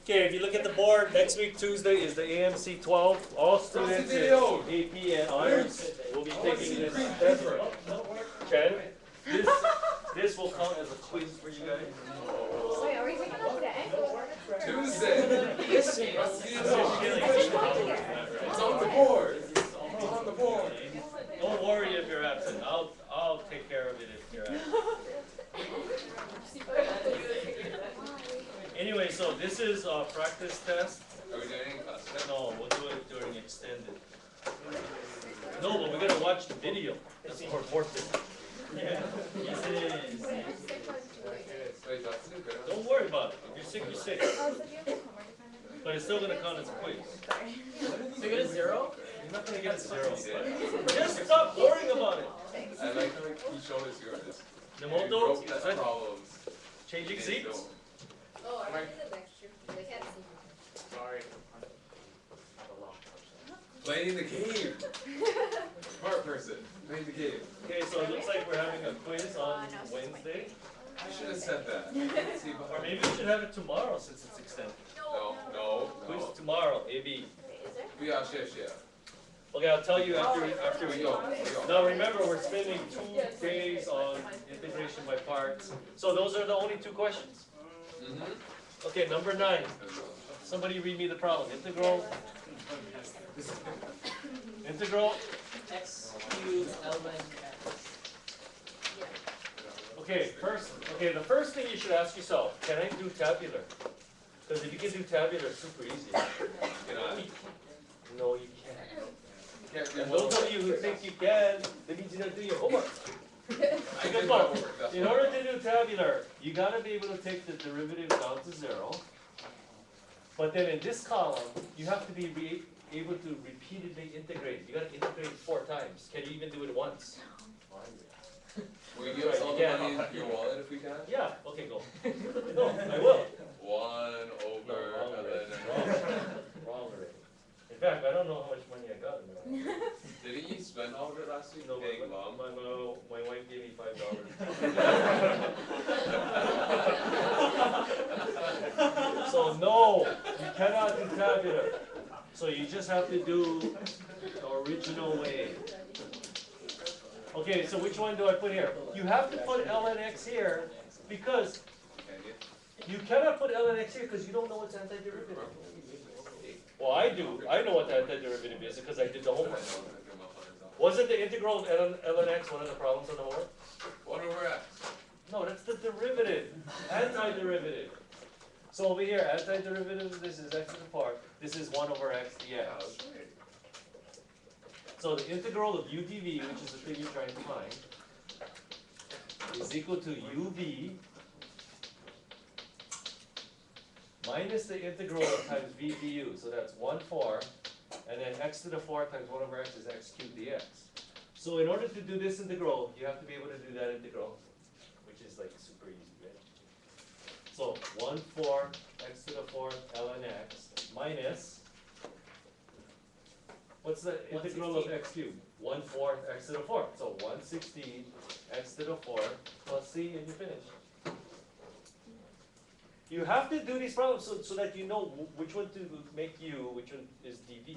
Okay, if you look at the board, next week Tuesday is the AMC 12. All students in AP and honors will be taking this test. Chen, this will count as a quiz for you guys. Wait, are we taking that today? Tuesday. It's on the board. It's on the board. Don't worry if you're absent. I'll take care of it if you're absent. Anyway, so this is a practice test. Are we doing any class? No, we'll do it during extended. No, but we're gonna watch the video. That's more important. Yeah. Yes, it is. Wait, that's it? Don't worry about it. If you're sick, you're sick. But it's still gonna count as a quiz. So you get a 0? You're not gonna get a 0. Just stop worrying about it. I like how he showed us yours. Nemoto, That's problems. changing seats. Oh, I did the lecture. They can't see. Sorry. Playing the game. Smart person. Playing the game. Okay, so it looks like we're having a quiz on Wednesday. I should have said that. See, Or maybe we should have it tomorrow since it's extended. No. Quiz tomorrow, AB. We are chef. Okay, I'll tell you after we go. Now remember, we're spending 2 days on integration by parts. So those are the only 2 questions. Okay, number 9. Somebody read me the problem. Integral X cubed ln x. Okay, the first thing you should ask yourself, can I do tabular? Because if you can do tabular, it's super easy. No, you can't. And those of you who think you can, that means you don't do your homework. Because look, in order to do tabular, you gotta be able to take the derivative down to 0. But then in this column, you have to be able to repeatedly integrate. You gotta integrate 4 times. Can you even do it once? Will you give us all the money in your wallet if we can? Yeah, okay, go. No, I will. 1 over Wrong already. 11. Wrong already. In fact, I don't know how much money I got in there. Didn't you spend all of it last week? No, Paying mom? my wife gave me $5. So no, you cannot do tabular. So you just have to do the original way. Okay, so which one do I put here? You have to put ln x here because you cannot put ln x here because you don't know what's antiderivative. Well, I do. I know what the antiderivative is because I did the homework. Wasn't the integral of ln x one of the problems on the homework? 1 over x. No, that's the derivative. Antiderivative. So over here, antiderivative, this is x to the power. This is 1 over x dx. So the integral of u dv, which is the thing you're trying to find, is equal to uv minus the integral of times v du. So that's 1/4, and then x to the 4 times 1 over x is x cubed dx. So in order to do this integral, you have to be able to do that integral, which is like super easy, right? So 1/4 x to the 4th ln x minus, what's the integral of x cubed? 1/4 x to the 4th. So 1/16 x to the 4th plus c, and you finish. You have to do these problems so that you know which one to make u, which one is dv.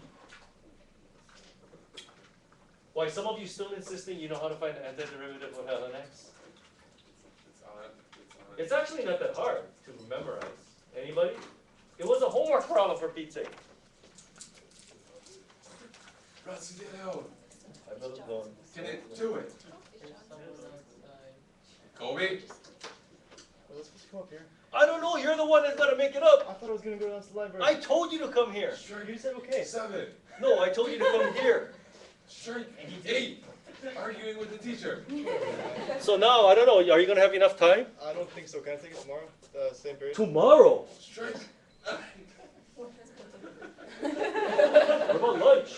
Why, some of you still insisting you know how to find the antiderivative of ln x? It's actually not that hard to memorize. Anybody? It was a homework problem for Pete's sake. Rusty, get out. I better go. Can it do it? Kobe? Was I supposed to come up here? I don't know, you're the one that's gonna make it up. I thought I was going to go down to the library. I told you to come here. You said okay. 7. No, I told you to come here. Strike 8. Arguing with the teacher. So now, I don't know, are you gonna have enough time? I don't think so. Can I take it tomorrow? Same period? Tomorrow? Strike. What about lunch?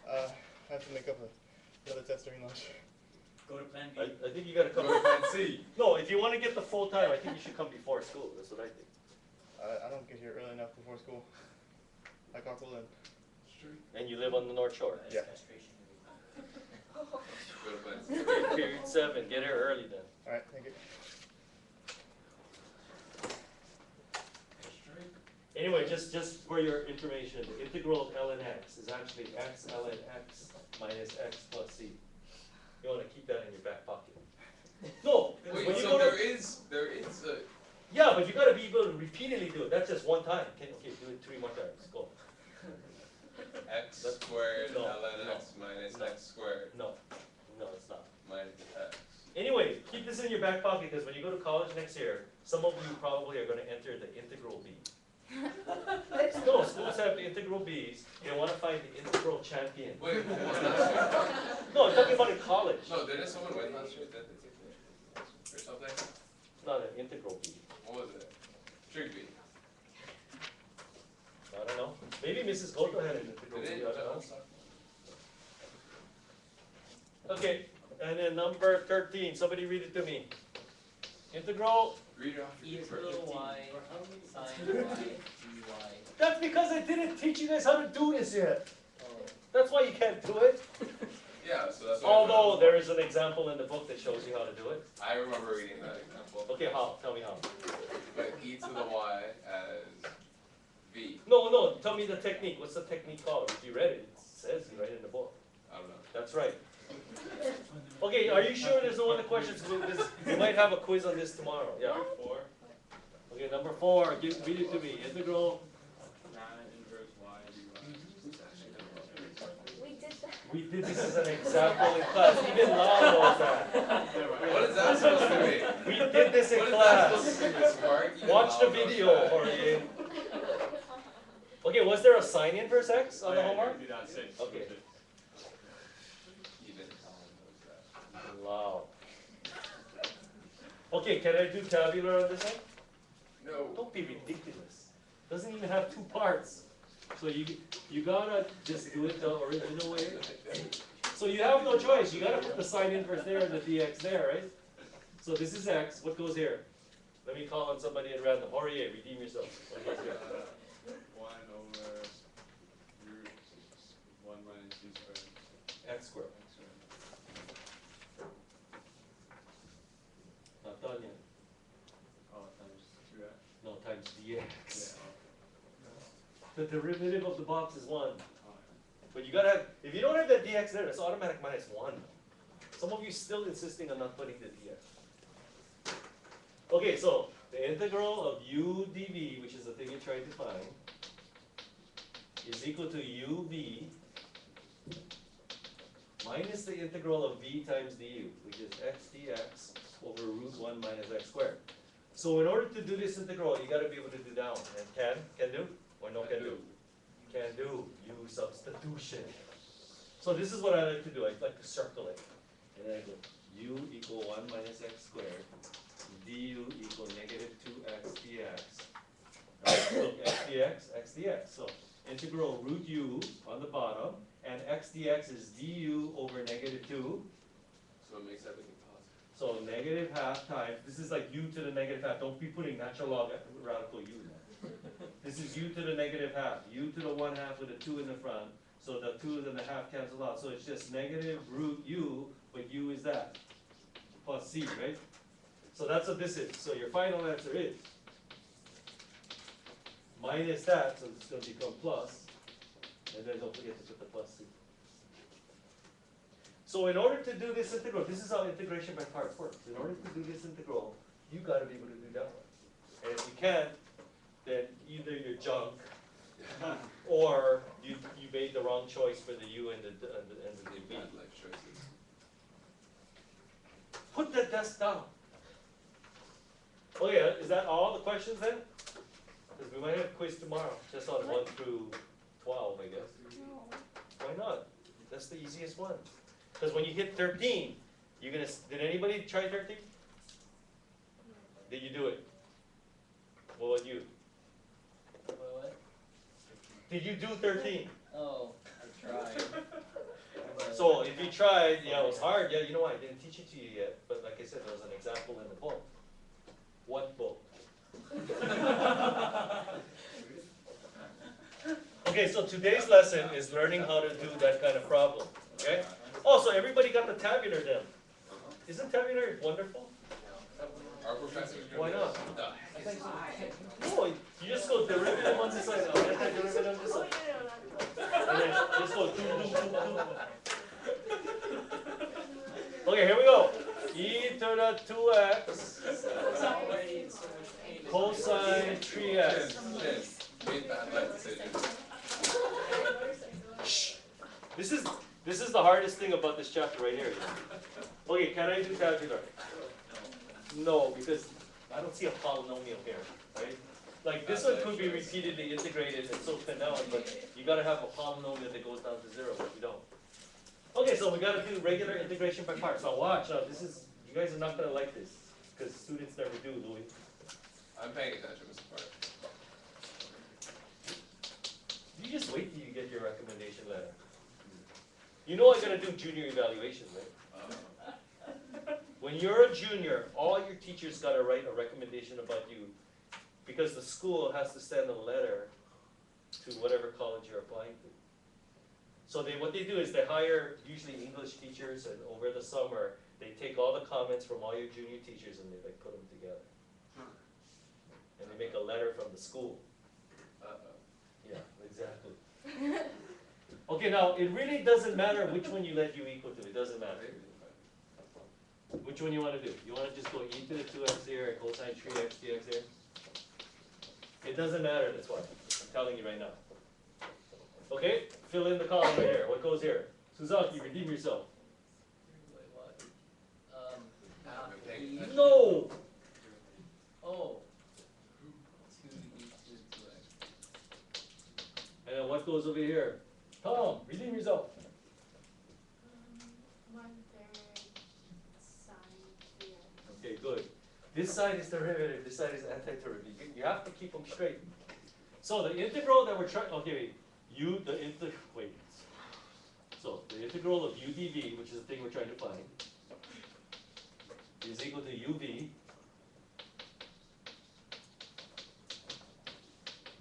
I have to make up another test during lunch. Go to plan B. I think you gotta come. Go to plan C. No, if you want to get the full time, I think you should come before school. That's what I think. I don't get here early enough before school. I carpool in. And you live on the North Shore. Yeah. Go to plan C. Period 7. Get here early then. All right, thank you. Anyway, just for your information, the integral of ln x is actually x ln x minus x plus c. You wanna keep that in your back pocket. No, when Wait, you so go to, there is a, yeah, but you gotta be able to repeatedly do it. That's just one time. Okay, do it 3 more times. Go. x squared No, ln no, x minus no. x squared No, it's not. minus x. Anyway, keep this in your back pocket because when you go to college next year, some of you probably are gonna enter the integral B. No, schools have the integral B's. They wanna find the integral champion. Wait, what was that? No, I'm talking about in college. No, didn't someone win last year that they took it? Or something? It's not an integral B. What was it? Trig B. I don't know. Maybe Mrs. Goto had an integral Did B. it? I don't know. Okay, and then number 13. Somebody read it to me. Integral. Read it off E your to paper. the y sine y dy. That's because I didn't teach you guys how to do this yet. Oh. That's why you can't do it. Yeah, so that's what Although there is an example in the book that shows you how to do it. I remember reading that example. Okay, how? Tell me how. But e to the y as v. No, tell me the technique. What's the technique called? If you read it, it says right in the book. I don't know. That's right. Okay, are you sure there's no other questions? We might have a quiz on this tomorrow. Yeah. Okay, number 4. Read it to me. Integral. We did that. We did this as an example in class. Even Lau knows that. What is that supposed to be? We did this in What is that class. supposed to be, Miss Mark? Even Watch the Lau knows video, that. Jorge. Okay, was there a sign-in for sex on the homework? Okay. Even Lau knows that. Wow. Okay, can I do tabular on this one? No. Don't be ridiculous. Doesn't even have 2 parts. So you gotta just do it the original way. So you have no choice. You gotta put the sign inverse there and the dx there, right? So this is x. What goes here? Let me call on somebody at random. Jorge, redeem yourself. What goes here? 1 over root 1 minus c squared. X squared. Not done yet. Oh, times 2x. No, times dx. Yeah. The derivative of the box is 1. Oh, But you gotta have, if you don't have the dx there, it's automatic minus 1. Some of you still insisting on not putting the dx. Okay, so the integral of u dv, which is the thing you're trying to find, is equal to uv minus the integral of v times du, which is x dx over root 1 minus x squared. So in order to do this integral, you gotta be able to do that one. And can do? Or no can do? Can do. Use substitution. So this is what I like to do. I like to circle it. And then I go u equal 1 minus x squared, du equal negative 2x dx. Right? Look, x dx. So integral root u on the bottom, and x dx is du over negative 2. So it makes everything positive. So negative half times, this is like u to the negative half. Don't be putting natural log radical u. This is u to the negative half, u to the 1/2 with a 2 in the front, so the 2 and the half cancel out. So it's just negative root u, but u is that, plus c, right? So that's what this is. So your final answer is minus that, so it's going to become plus, and then don't forget to put the plus c. So in order to do this integral, this is how integration by parts works. In order to do this integral, you got to be able to do that one. And if you can't, then either you're junk, or you made the wrong choice for the u and the v. Bad life choices. Put the desk down. Okay, is that all the questions then? Because we might have a quiz tomorrow, just on 1 through 12, I guess. No. Why not? That's the easiest one. Because when you hit 13, you're gonna. Did anybody try 13? Did you do it? What about you? What? Did you do 13? Oh, I tried. So if you tried, yeah, it was hard. Yeah, you know what? I didn't teach it to you yet, but like I said, there was an example in the book. What book? Okay, so today's lesson is learning how to do that kind of problem. Okay. Oh, so everybody got the tabular then? Isn't tabular wonderful? Our professor. Why not? What the heck is No, you just go derivative on on this side, antiderivative on this Oh, side. yeah, no, And then just go do. Okay, here we go. E to the 2x Already so much pain. cosine 3x. Jen, made bad life decisions. This is the hardest thing about this chapter right here. Okay, can I do tabular? No, because I don't see a polynomial here, right? Like this one could be repeatedly integrated and so can that one, but you gotta have a polynomial that goes down to 0, but you don't. Okay, so we gotta do regular integration by parts. Now watch, now this is, you guys are not gonna like this, because students never do, Louis. I'm paying attention, Mr. Park. You just wait till you get your recommendation letter. You know I'm gonna do junior evaluation, right? When you're a junior, all your teachers gotta write a recommendation about you, because the school has to send a letter to whatever college you're applying to. So what they do is they hire usually English teachers, and over the summer, they take all the comments from all your junior teachers and they like put them together. And they make a letter from the school. Yeah, exactly. Okay, now, it really doesn't matter which one you let u equal to, it doesn't matter. Which one you wanna do? You wanna just go e to the 2x here and cosine 3x dx here? It doesn't matter, that's why. I'm telling you right now. Okay, fill in the column right here. What goes here? Suzaki, redeem yourself. Wait, what? I'm paying attention. No! Oh. 2e to the 2x. And then what goes over here? Tom, redeem yourself. 1/3 sine 3x. Okay, good. This side is derivative, this side is antiderivative. You have to keep them straight. So the integral that we're trying, okay, So the integral of u dv, which is the thing we're trying to find, is equal to uv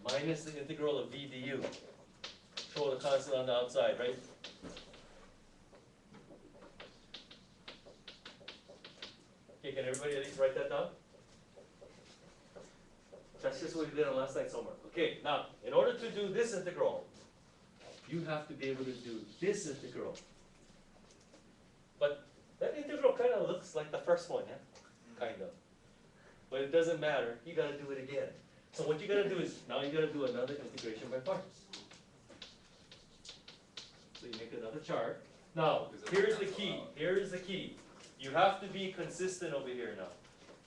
minus the integral of v du. Throw the constant on the outside, right? Okay, can everybody at least write that down? That's just what we did on last night's homework. Okay, now, in order to do this integral, you have to be able to do this integral. But that integral kind of looks like the first one, yeah? Kind of. But it doesn't matter, you gotta do it again. So what you gotta do is, now you gotta do another integration by parts. So you make another chart. Now, here's the key, here's the key. You have to be consistent over here now.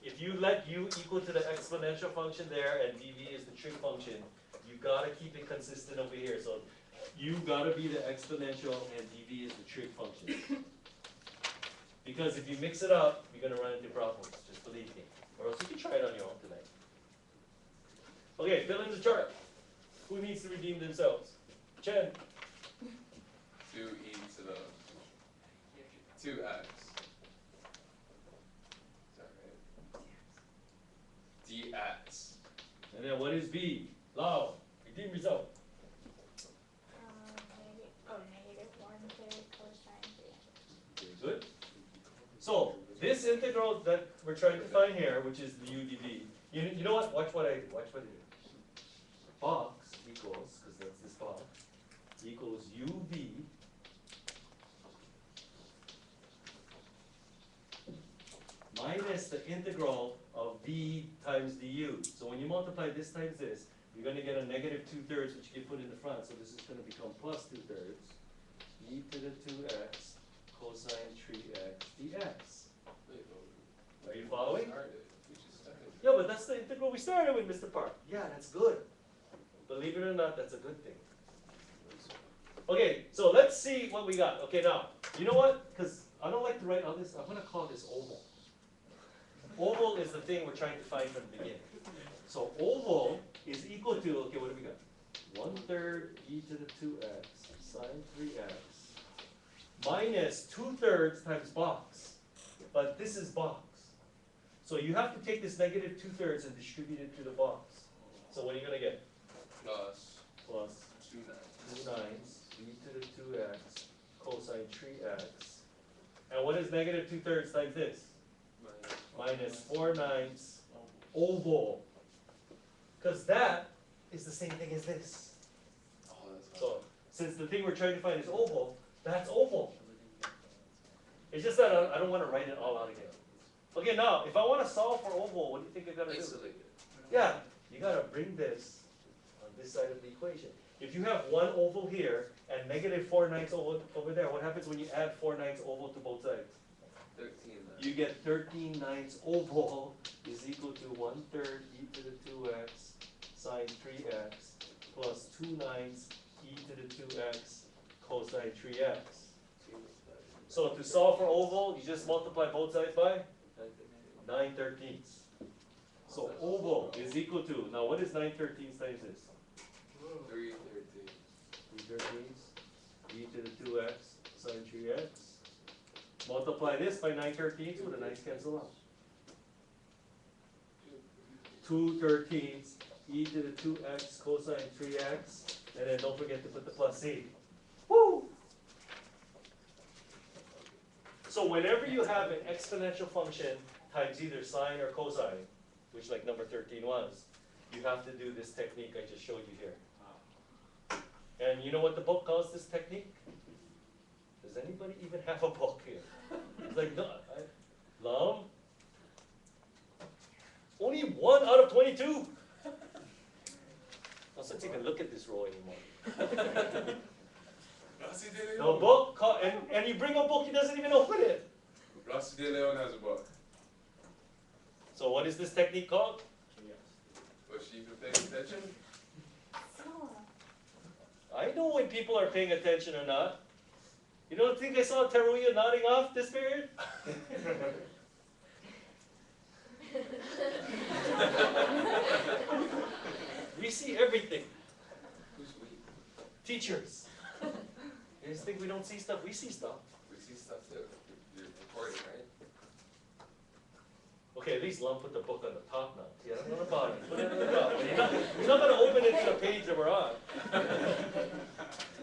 If you let u equal to the exponential function there and dv is the trig function, you gotta keep it consistent over here. So u gotta be the exponential and dv is the trig function. Because if you mix it up, you're gonna run into problems, just believe me. Or else you can try it on your own tonight. Okay, fill in the chart. Who needs to redeem themselves? Chen. 2e to the 2x. Is that right? dx. And then what is v? Lao. Redeem yourself. -1/3 cosine 3x. Okay, good. So this integral that we're trying to find here, which is the u dv, you know what? Watch what I do. Box equals, because that's this box, equals uv minus the integral of v times du. So when you multiply this times this, you're going to get a negative 2/3, which you can put in the front. So this is going to become plus 2/3 e to the 2x cosine 3x dx. Are you following? We just started. Yeah, but that's the integral we started with, Mr. Park. Yeah, that's good. Believe it or not, that's a good thing. Okay, so let's see what we got. Okay, now, you know what? Because I don't like to write all this, I'm going to call this oval. Oval is the thing we're trying to find from the beginning. So oval is equal to, okay, what do we got? 1/3 e to the 2x sine 3x minus 2/3 times box. But this is box. So you have to take this negative 2/3 and distribute it to the box. So what are you going to get? Plus 2 nines. 2 nines e to the 2x cosine 3x. And what is negative 2/3 times this? Minus 4 nines oval. Because that is the same thing as this. Oh, that's So, since the thing we're trying to find is oval, that's oval. It's just that I don't wanna write it all out again. Okay, now, if I wanna solve for oval, what do you think I gotta do? Isolate it. Yeah, you gotta bring this on this side of the equation. If you have one oval here and negative 4/9 over there, what happens when you add 4/9 oval to both sides? 13 then. You get 13/9 oval is equal to 1/3 e to the 2x sine 3x plus 2/9 e to the 2x cosine 3x. So to solve for oval, you just multiply both sides by 9/13. So oval is equal to, now what is 9/13 times this? 3/13. 3/13 e to the 2x sine 3x. Multiply this by 9/13, so the 9's cancel out. 2/13 e to the 2x cosine 3x, and then don't forget to put the plus c. Woo! So whenever you have an exponential function times either sine or cosine, which like number 13 was, you have to do this technique I just showed you here. And you know what the book calls this technique? Does anybody even have a book here? It's like, no, Lum? Only 1 out of 22. No sense even look at this row anymore. Rossi De The Leon. book, and you bring a book, he doesn't even open it. Rossi De Leon has a book. So what is this technique called? Was she even paying attention? So, I know when people are paying attention or not. You don't think I saw Teruya nodding off this period? We see everything. Who's we? Teachers. You just think we don't see stuff? We see stuff. We see stuff too. You're recording, right? Okay, at least Lum put the book on the top now. See, I don't know about it. Put it on the top. You're not going to open it to the page that we're on.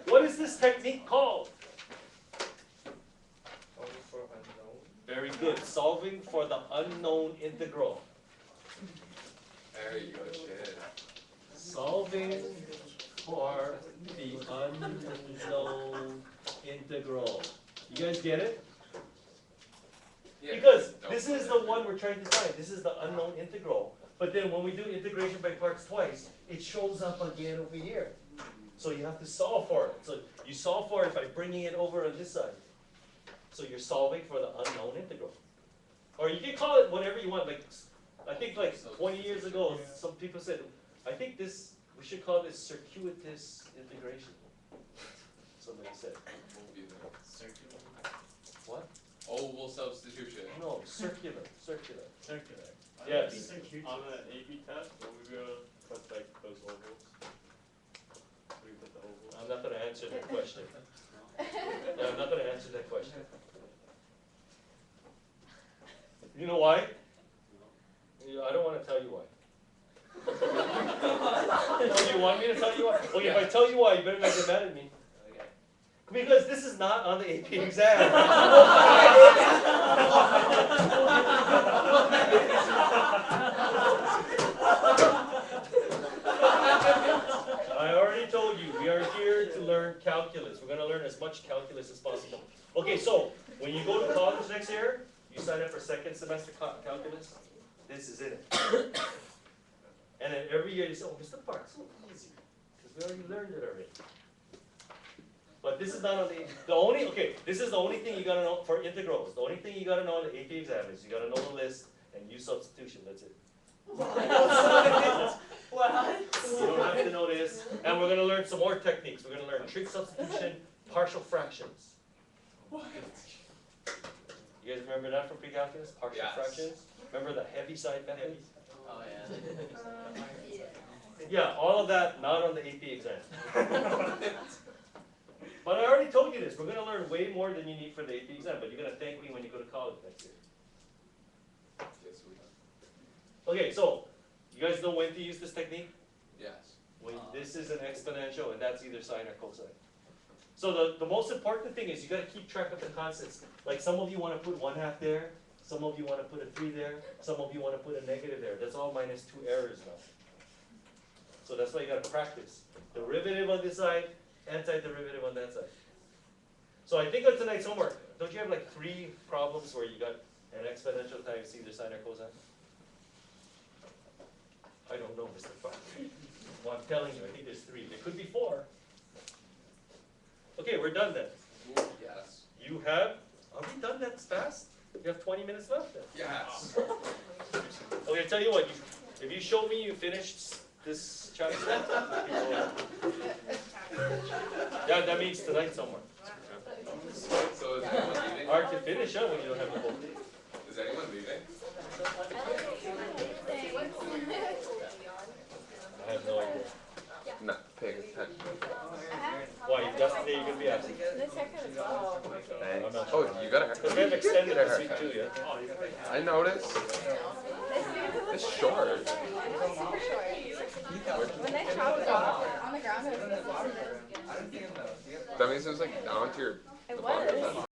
What is this technique called? Solving for unknown. Very good. Solving for the unknown integral. There you go, shit. Solving for the unknown integral. You guys get it? Yeah, Because don't this put is it the in. one we're trying to find. This is the unknown integral. But then when we do integration by parts twice, it shows up again over here. So you have to solve for it. So you solve for it by bringing it over on this side. So you're solving for the unknown integral. Or you can call it whatever you want. Like, I think like 20 years ago, some people said, I think this, we should call this circuitous integration. Somebody said. Won't be there. What? Oval substitution. No, circular. Circular. Yes. On the AP test, when we go put like those ovals, we put the ovals. I'm not gonna answer that question. Yeah, I'm not gonna answer that question. You know why? Yeah, I don't wanna tell you why. Oh, you want me to tell you why? Okay, if I tell you why, you better not get mad at me. Because this is not on the AP exam. I already told you, we are here to learn calculus. We're gonna learn as much calculus as possible. Okay, so when you go to college next year, you sign up for second semester calculus, this is in it. And then every year you say, oh, Mr. Park, so easy, because we already learned it already. But this is not on the only, okay, this is the only thing you gotta know for integrals. The only thing you gotta know on the AP exam is you gotta know the list and use substitution, that's it. What? You don't have to know this. And we're gonna learn some more techniques. We're gonna learn trig substitution, partial fractions. What? You guys remember that from pre-calculus? Partial Yes. fractions? Remember the heavy side method? Oh, yeah. Yeah, all of that, not on the AP exam. But I already told you this, we're gonna learn way more than you need for the AP exam, but you're gonna thank me when you go to college next year. Yes, we have. Okay, so, you guys know when to use this technique? Yes. When this is an exponential and that's either sine or cosine. So the most important thing is you gotta keep track of the constants. Like some of you wanna put 1/2 there, some of you wanna put a 3 there, some of you wanna put a negative there. That's all minus 2 errors now. So that's why you gotta practice. Derivative on this side, antiderivative on that side. So I think on tonight's homework, don't you have like 3 problems where you got an exponential times either sine or cosine? I don't know, Mr. Fox. Well, I'm telling you, I think there's 3. There could be 4. Okay, we're done then. Yes. You have, are we done that fast? You have 20 minutes left then. Yes. Okay, I tell you what, if you show me you finished this chapter, yeah, that means tonight's homework. So is anyone leaving? Hard to finish, huh, when you don't have the book. Is anyone leaving? I have no idea. Not paying attention. Why, definitely you're gonna be absent. This haircut is well. Thanks. I'm not Oh, sure. you got a Because we haircut. have extended this week too, yeah? I noticed. It's short. I know it's super short. When I chopped it off on the ground, it was That means it was like down to your it the bottom of your was. head.